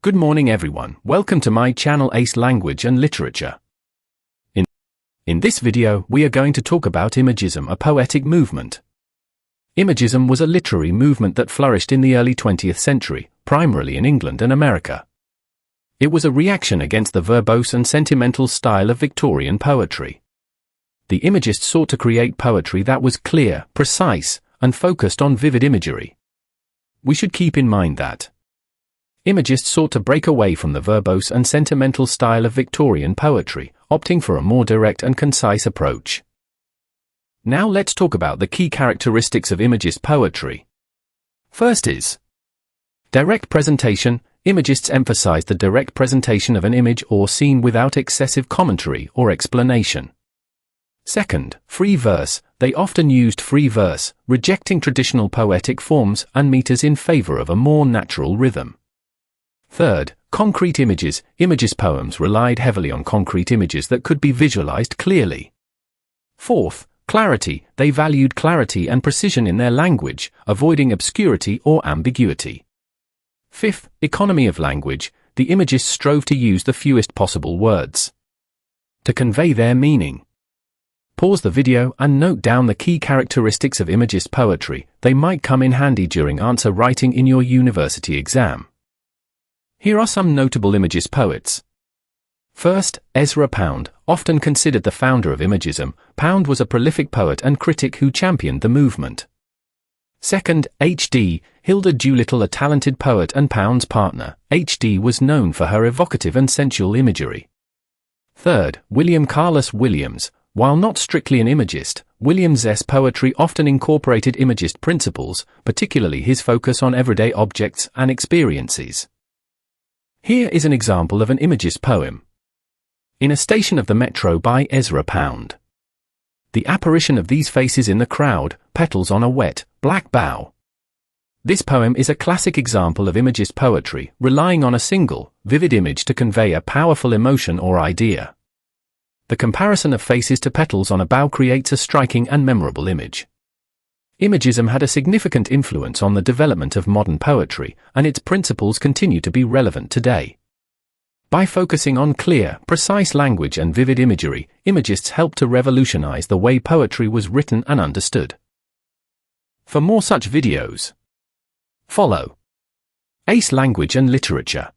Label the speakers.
Speaker 1: Good morning everyone, welcome to my channel Ace Language and Literature. In this video, we are going to talk about Imagism, a poetic movement. Imagism was a literary movement that flourished in the early 20th century, primarily in England and America. It was a reaction against the verbose and sentimental style of Victorian poetry. The Imagists sought to create poetry that was clear, precise, and focused on vivid imagery. We should keep in mind that Imagists sought to break away from the verbose and sentimental style of Victorian poetry, opting for a more direct and concise approach. Now let's talk about the key characteristics of Imagist poetry. First is direct presentation. Imagists emphasized the direct presentation of an image or scene without excessive commentary or explanation. Second, free verse. They often used free verse, rejecting traditional poetic forms and meters in favor of a more natural rhythm. Third, concrete images. Imagist poems relied heavily on concrete images that could be visualized clearly. Fourth, clarity. They valued clarity and precision in their language, avoiding obscurity or ambiguity. Fifth, economy of language. The Imagists strove to use the fewest possible words to convey their meaning. Pause the video and note down the key characteristics of Imagist poetry. They might come in handy during answer writing in your university exam. Here are some notable Imagist poets. First, Ezra Pound, often considered the founder of Imagism. Pound was a prolific poet and critic who championed the movement. Second, H.D. Hilda Doolittle, a talented poet and Pound's partner. H.D. was known for her evocative and sensual imagery. Third, William Carlos Williams. While not strictly an Imagist, Williams's poetry often incorporated Imagist principles, particularly his focus on everyday objects and experiences. Here is an example of an Imagist poem. In a Station of the Metro by Ezra Pound. The apparition of these faces in the crowd, petals on a wet, black bough. This poem is a classic example of Imagist poetry, relying on a single, vivid image to convey a powerful emotion or idea. The comparison of faces to petals on a bough creates a striking and memorable image. Imagism had a significant influence on the development of modern poetry, and its principles continue to be relevant today. By focusing on clear, precise language and vivid imagery, Imagists helped to revolutionize the way poetry was written and understood. For more such videos, follow Ace Language and Literature.